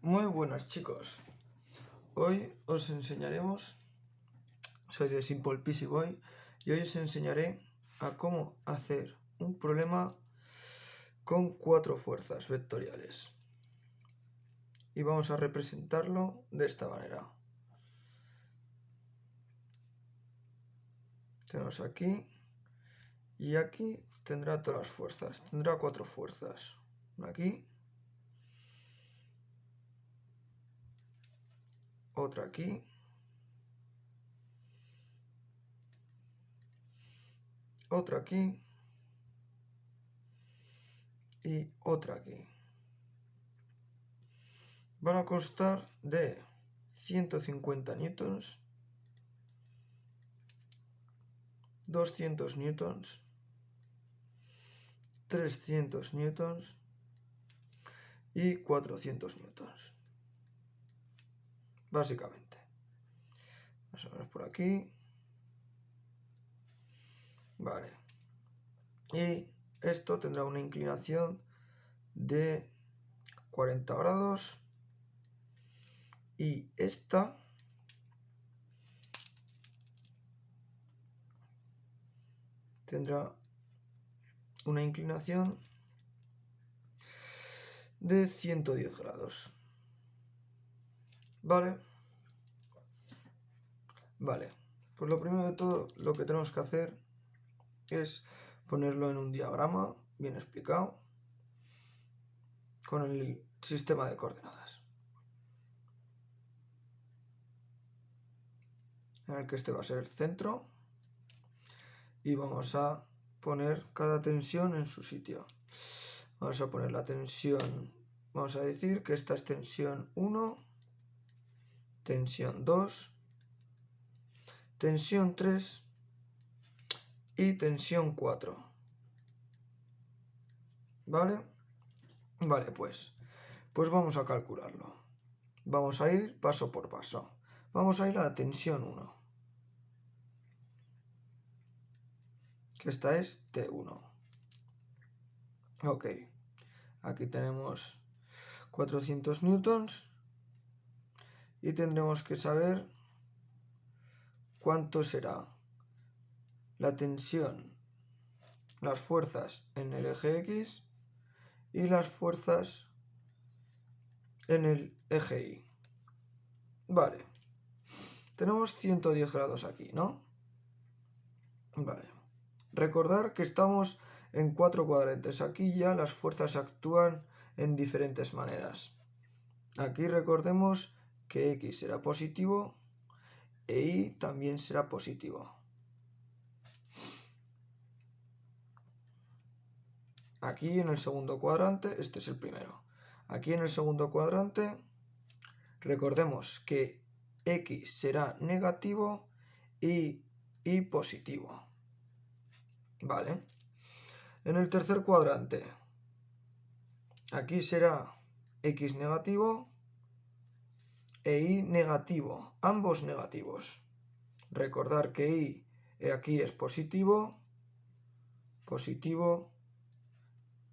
Muy buenas chicos, hoy os enseñaremos, soy de Simple Peasy Boy y hoy os enseñaré a cómo hacer un problema con 4 fuerzas vectoriales y vamos a representarlo de esta manera. Tenemos aquí y aquí tendrá todas las fuerzas, tendrá 4 fuerzas, aquí, otra aquí, otra aquí y otra aquí. Van a constar de 150 newtons, 200 newtons, 300 newtons y 400 newtons. Básicamente. Más o menos por aquí. Vale. Y esto tendrá una inclinación de 40 grados. Y esta tendrá una inclinación de 110 grados. ¿Vale? Vale. Pues lo primero de todo, lo que tenemos que hacer es ponerlo en un diagrama bien explicado con el sistema de coordenadas, en el que este va a ser el centro y vamos a poner cada tensión en su sitio. Vamos a poner la tensión, vamos a decir que esta es tensión 1, tensión 2, tensión 3 y tensión 4. ¿Vale? Vale, pues vamos a calcularlo. Vamos a ir paso por paso. Vamos a ir a la tensión 1, que esta es T1. Ok, aquí tenemos 400 newtons y tendremos que saber cuánto será la tensión, las fuerzas en el eje X y las fuerzas en el eje Y. Vale, tenemos 110 grados aquí, ¿no? Vale, recordar que estamos en 4 cuadrantes. Aquí ya las fuerzas actúan en diferentes maneras. Aquí recordemos que X será positivo e Y también será positivo. Aquí en el segundo cuadrante, este es el primero. Aquí en el segundo cuadrante, recordemos que X será negativo y Y positivo. Vale. En el tercer cuadrante, aquí será X negativo e Y negativo, ambos negativos. Recordar que Y aquí es positivo, positivo,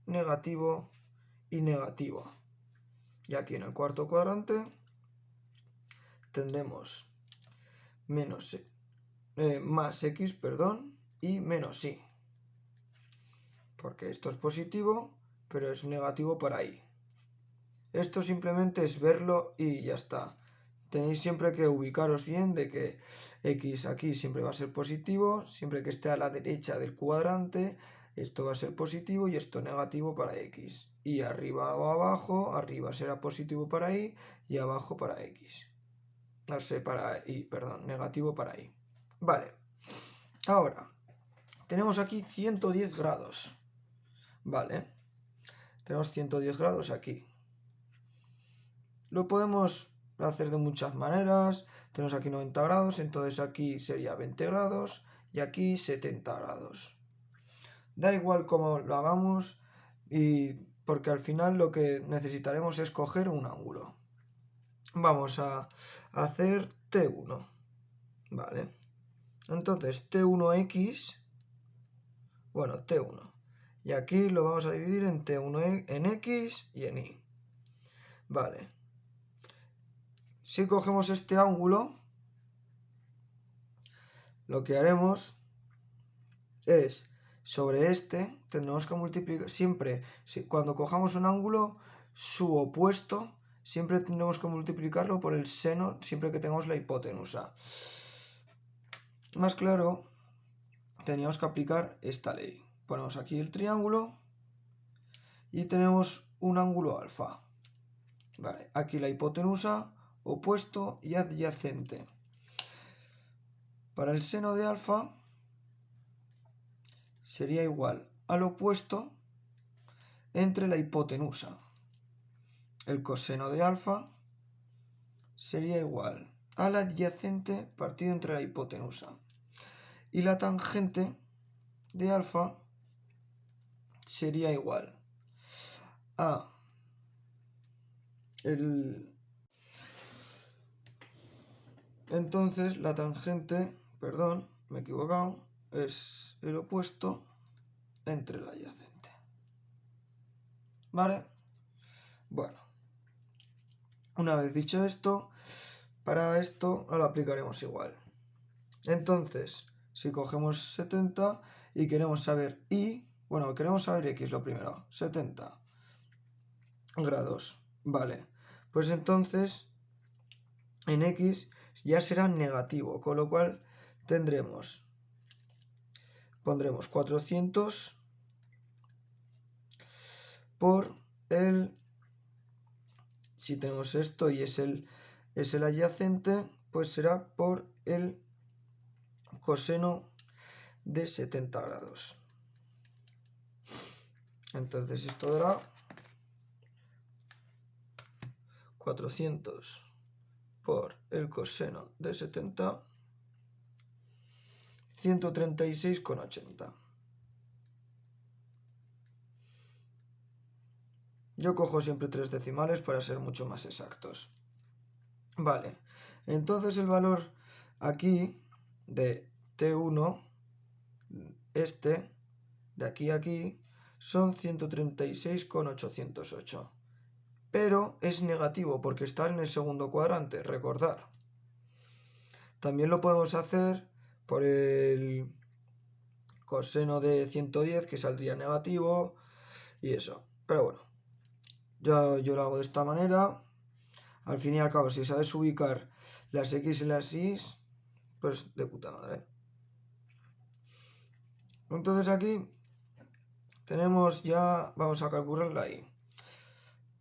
negativo y negativo. Y aquí en el cuarto cuadrante tendremos más X, y menos Y. Porque esto es positivo, pero es negativo para Y. Esto simplemente es verlo y ya está. Tenéis siempre que ubicaros bien de que X aquí siempre va a ser positivo, siempre que esté a la derecha del cuadrante, esto va a ser positivo y esto negativo para X. Y arriba o abajo, arriba será positivo para Y y abajo para X. No sé, para Y, perdón, negativo para Y. Vale. Ahora, tenemos aquí 110 grados. Vale. Tenemos 110 grados aquí. Lo podemos hacer de muchas maneras. Tenemos aquí 90 grados, entonces aquí sería 20 grados y aquí 70 grados. Da igual cómo lo hagamos, porque al final lo que necesitaremos es coger un ángulo. Vamos a hacer T1. Vale. Entonces T1X, bueno, T1. Y aquí lo vamos a dividir en T1 en X y en Y. Vale. Si cogemos este ángulo, lo que haremos es, sobre este, tendremos que multiplicar, siempre, cuando cojamos un ángulo, su opuesto, siempre tendremos que multiplicarlo por el seno, siempre que tengamos la hipotenusa. Más claro, teníamos que aplicar esta ley. Ponemos aquí el triángulo y tenemos un ángulo alfa. Vale, aquí la hipotenusa, opuesto y adyacente. Para el seno de alfa sería igual al opuesto entre la hipotenusa. El coseno de alfa sería igual al adyacente partido entre la hipotenusa. Y la tangente de alfa sería igual a Entonces la tangente, perdón, me he equivocado, es el opuesto entre el adyacente. ¿Vale? Bueno, una vez dicho esto, para esto lo aplicaremos igual. Entonces, si cogemos 70 y queremos saber queremos saber x lo primero, 70 grados, vale. Pues entonces, en x ya será negativo, con lo cual pondremos 400 por si tenemos esto y es el adyacente, pues será por el coseno de 70 grados. Entonces esto dará 400 por el coseno de 70, 136,80. Yo cojo siempre 3 decimales para ser mucho más exactos. Vale, entonces el valor aquí de T1, de aquí a aquí, son 136,808. Pero es negativo porque está en el segundo cuadrante, recordar. También lo podemos hacer por el coseno de 110, que saldría negativo, y eso. Pero bueno, yo lo hago de esta manera. Al fin y al cabo, si sabes ubicar las x y las y, pues de puta madre. Entonces aquí tenemos ya, vamos a calcular la y.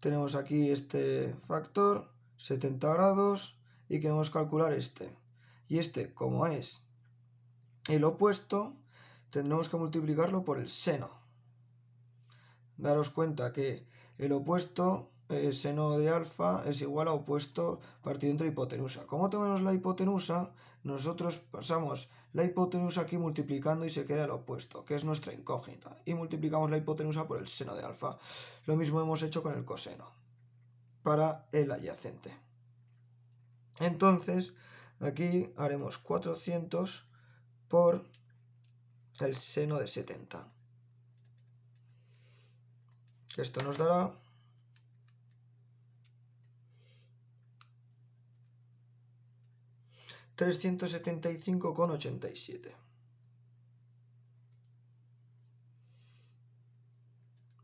Tenemos aquí este factor, 70 grados, y queremos calcular este. Y este, como es el opuesto, tendremos que multiplicarlo por el seno. Daros cuenta que el opuesto, el seno de alfa, es igual a opuesto partido entre hipotenusa. Como tenemos la hipotenusa, nosotros pasamos la hipotenusa aquí multiplicando y se queda el opuesto, que es nuestra incógnita. Y multiplicamos la hipotenusa por el seno de alfa. Lo mismo hemos hecho con el coseno para el adyacente. Entonces, aquí haremos 400 por el seno de 70. Esto nos dará 375,87.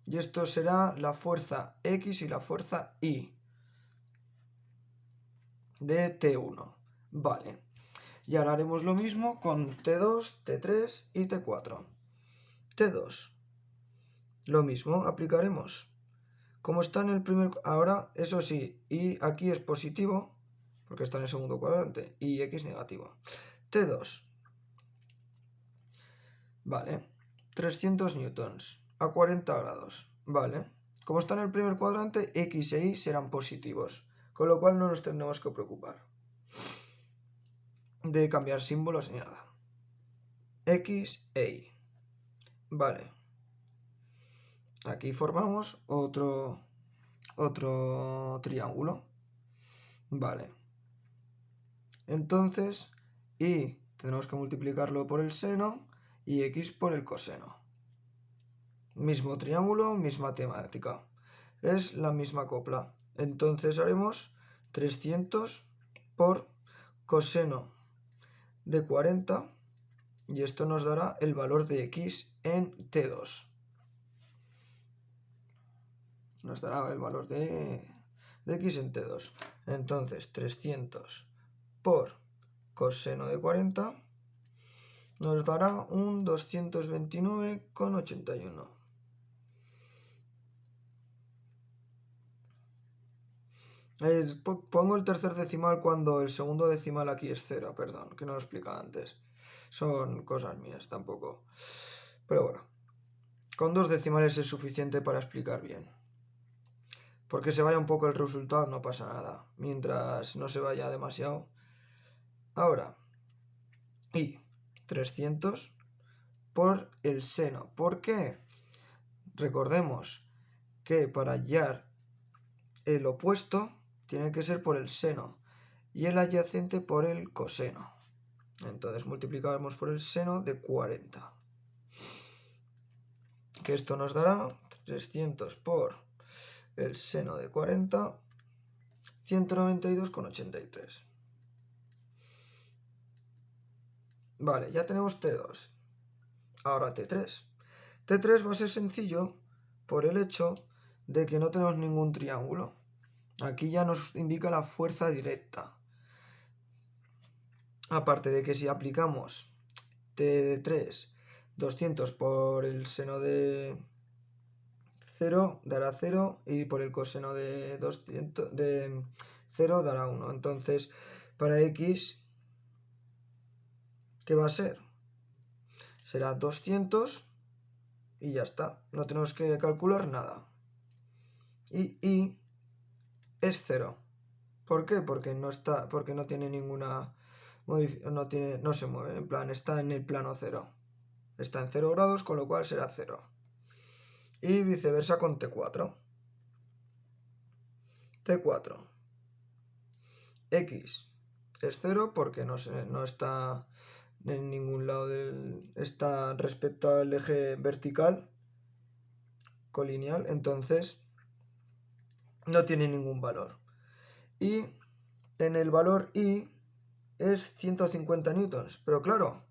Y esto será la fuerza X y la fuerza Y de T1. Vale. Y ahora haremos lo mismo con T2, T3 y T4. T2. Lo mismo, aplicaremos. Como está en el primer... Ahora, eso sí, Y aquí es positivo, porque está en el segundo cuadrante, y X negativo. T2. Vale. 300 newtons a 40 grados. Vale. Como está en el primer cuadrante, X e Y serán positivos, con lo cual no nos tendremos que preocupar de cambiar símbolos ni nada. X e Y. Vale. Aquí formamos otro triángulo. Vale. Entonces, Y tenemos que multiplicarlo por el seno y X por el coseno. Mismo triángulo, misma temática. Es la misma copla. Entonces haremos 300 por coseno de 40 y esto nos dará el valor de x en t2. Nos dará el valor de x en t2. Entonces 300 por coseno de 40 nos dará un 229,81. Pongo el tercer decimal cuando el segundo decimal aquí es 0, perdón, que no lo he explicado antes. Son cosas mías, tampoco. Pero bueno, con 2 decimales es suficiente para explicar bien. Porque se vaya un poco el resultado no pasa nada, mientras no se vaya demasiado. Ahora, y 300 por el seno. ¿Por qué? Recordemos que para hallar el opuesto tiene que ser por el seno y el adyacente por el coseno. Entonces multiplicamos por el seno de 40. Que esto nos dará 300 por el seno de 40, 192,83. Vale, ya tenemos T2. Ahora T3. T3 va a ser sencillo por el hecho de que no tenemos ningún triángulo. Aquí ya nos indica la fuerza directa. Aparte de que si aplicamos T3 200 por el seno de 0 dará 0 y por el coseno de 0 dará 1. Entonces, para x, ¿qué va a ser? Será 200 y ya está. No tenemos que calcular nada. Y y es 0. ¿Por qué? Porque no tiene ninguna no se mueve, en plan, está en el plano 0. Está en 0 grados, con lo cual será 0. Y viceversa con T4. T4. X es 0 porque no está en ningún lado está respecto al eje vertical colineal, entonces no tiene ningún valor. Y en el valor I es 150 newtons, pero claro,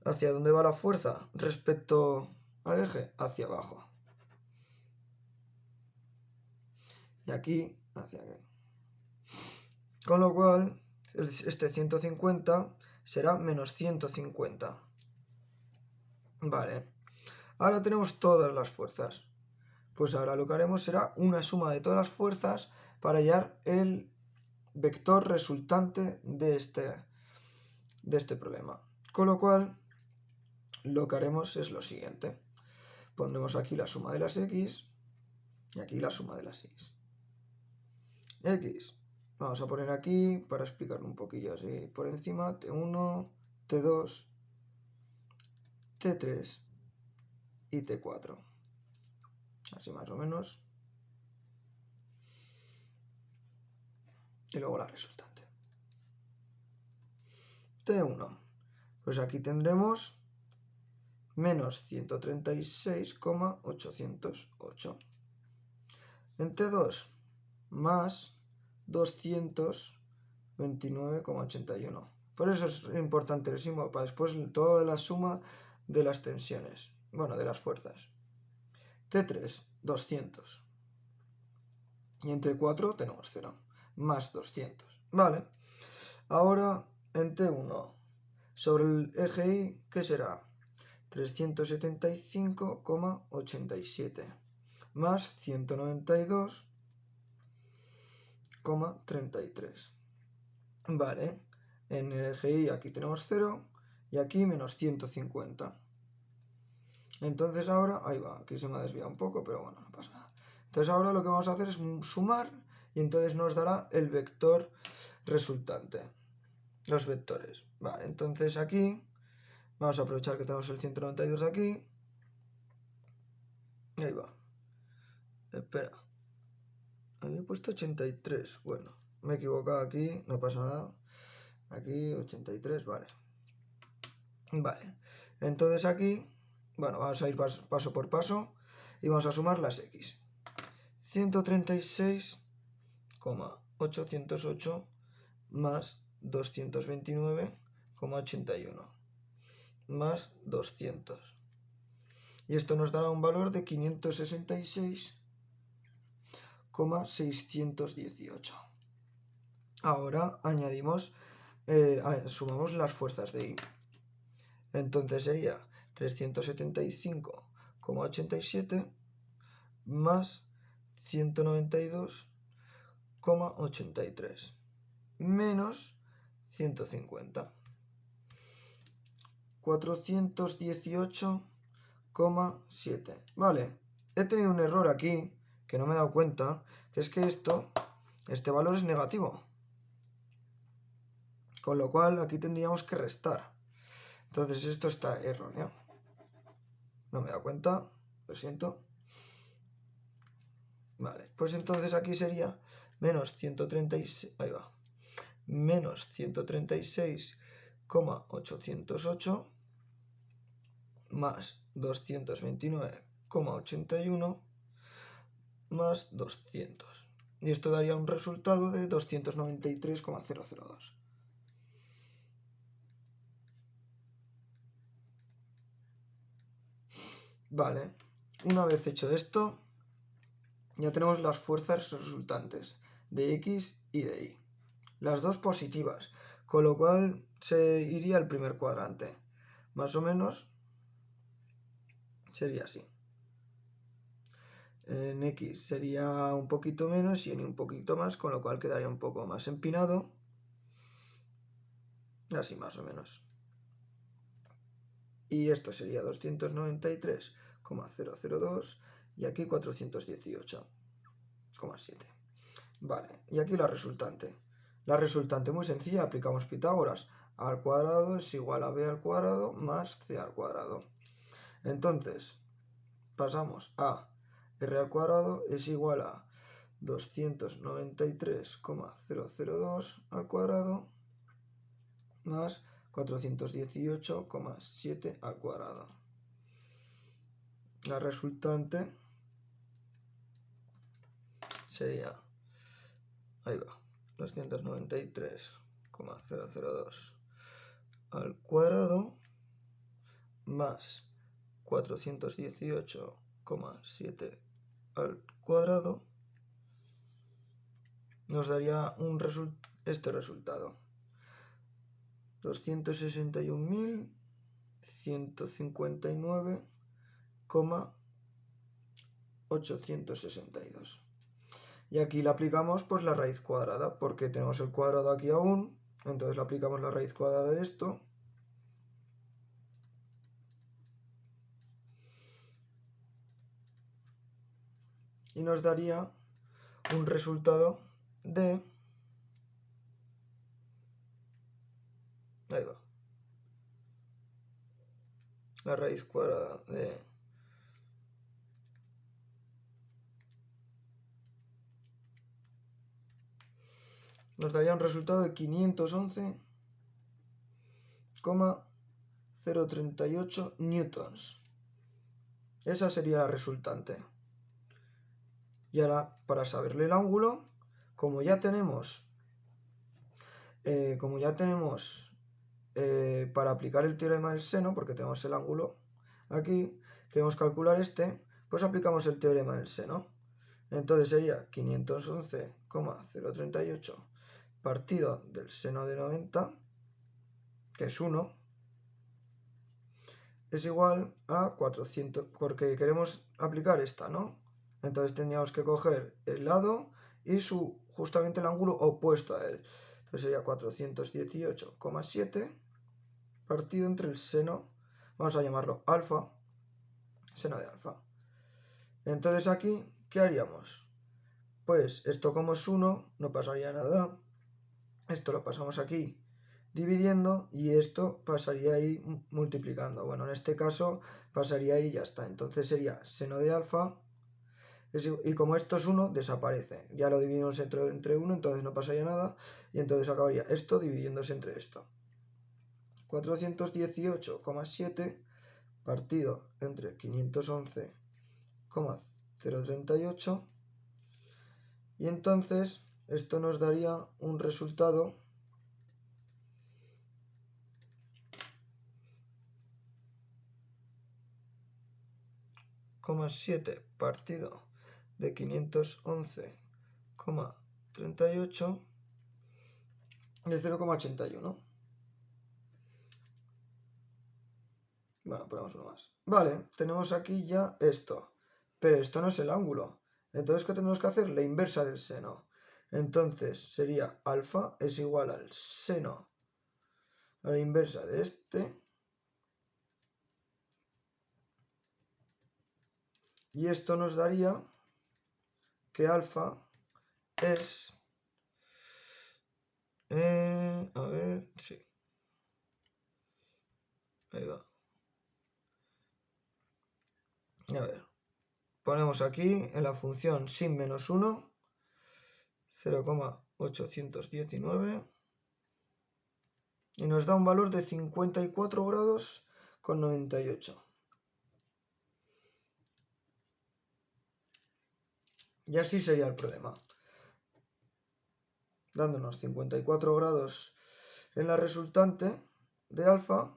¿hacia dónde va la fuerza respecto al eje? Hacia abajo. Y aquí, hacia aquí. Con lo cual, este 150 será menos 150. Vale. Ahora tenemos todas las fuerzas. Pues ahora lo que haremos será una suma de todas las fuerzas para hallar el vector resultante de este problema. Con lo cual, lo que haremos es lo siguiente. Pondremos aquí la suma de las x y aquí la suma de las y. X. Vamos a poner aquí para explicarlo un poquillo así por encima. T1, T2, T3 y T4. Así más o menos. Y luego la resultante. T1. Pues aquí tendremos menos 136,808. En T2 más 229,81. Por eso es importante el símbolo, para después toda la suma de las tensiones. Bueno, de las fuerzas. T3, 200. Y en T4 tenemos 0. Más 200. Vale. Ahora en T1, sobre el eje Y, ¿qué será? 375,87. Más 192,33. Vale. En el eje Y aquí tenemos 0 y aquí menos 150. Entonces ahora, ahí va, aquí se me ha desviado un poco, pero bueno, no pasa nada. Entonces ahora lo que vamos a hacer es sumar y entonces nos dará el vector resultante. Los vectores. Vale, entonces aquí vamos a aprovechar que tenemos el 192 aquí. Ahí va. Espera. Había puesto 83. Bueno, me he equivocado aquí, no pasa nada. Aquí 83, vale. Vale. Entonces aquí, bueno, vamos a ir paso por paso y vamos a sumar las x. 136,808 más 229,81 más 200. Y esto nos dará un valor de 566,618. Ahora añadimos, sumamos las fuerzas de I. Entonces sería 375,87 más 192,83 menos 150. 418,7. Vale, he tenido un error aquí que no me he dado cuenta, que es que este valor es negativo. Con lo cual aquí tendríamos que restar. Entonces esto está erróneo. No me he dado cuenta, lo siento. Vale, pues entonces aquí sería menos 136, ahí va, menos 136,808 más 229,81 más 200. Y esto daría un resultado de 293,002. Vale, una vez hecho esto, ya tenemos las fuerzas resultantes de X y de Y. Las dos positivas, con lo cual se iría al primer cuadrante. Más o menos sería así. En X sería un poquito menos y en Y un poquito más, con lo cual quedaría un poco más empinado. Así más o menos. Y esto sería 293,002 y aquí 418,7. Vale, y aquí la resultante. La resultante muy sencilla, aplicamos Pitágoras. A al cuadrado es igual a B al cuadrado más C al cuadrado. Entonces, pasamos a R al cuadrado es igual a 293,002 al cuadrado más 418,7 al cuadrado. La resultante sería, ahí va, 293,002 al cuadrado más 418,7 al cuadrado nos daría este resultado: 261.159,862. Y aquí le aplicamos pues la raíz cuadrada, porque tenemos el cuadrado aquí aún, entonces le aplicamos la raíz cuadrada de esto. Y nos daría un resultado de, ahí va, la raíz cuadrada de nos daría un resultado de 511,038 newtons. Esa sería la resultante. Y ahora, para saberle el ángulo, como ya tenemos para aplicar el teorema del seno, porque tenemos el ángulo aquí, queremos calcular pues aplicamos el teorema del seno. Entonces sería 511,038 partido del seno de 90, que es 1, es igual a 400, porque queremos aplicar esta, ¿no? Entonces tendríamos que coger el lado y justamente el ángulo opuesto a él. Entonces sería 418,7 partido entre el seno, vamos a llamarlo alfa, seno de alfa. Entonces aquí, ¿qué haríamos? Pues esto como es 1, no pasaría nada. Esto lo pasamos aquí dividiendo y esto pasaría ahí multiplicando. Bueno, en este caso pasaría ahí y ya está. Entonces sería seno de alfa, y como esto es 1, desaparece. Ya lo dividimos entre 1, entonces no pasaría nada. Y entonces acabaría esto dividiéndose entre esto. 418,7 partido entre 511,038. Y entonces esto nos daría un resultado 2,7 partido de 511,38 de 0,81. Bueno, ponemos uno más. Vale, tenemos aquí ya esto. Pero esto no es el ángulo. Entonces, ¿qué tenemos que hacer? La inversa del seno. Entonces, sería alfa es igual al seno a la inversa de este. Y esto nos daría que alfa es... a ver, sí. Ahí va. A ver. Ponemos aquí en la función sin menos 1, 0,819. Y nos da un valor de 54 grados con 98. Y así sería el problema. Dándonos 54 grados en la resultante de alfa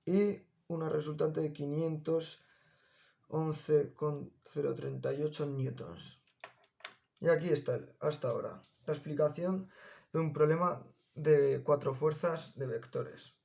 y una resultante de 511,038 newtons. Y aquí está hasta ahora la explicación de un problema de 4 fuerzas de vectores.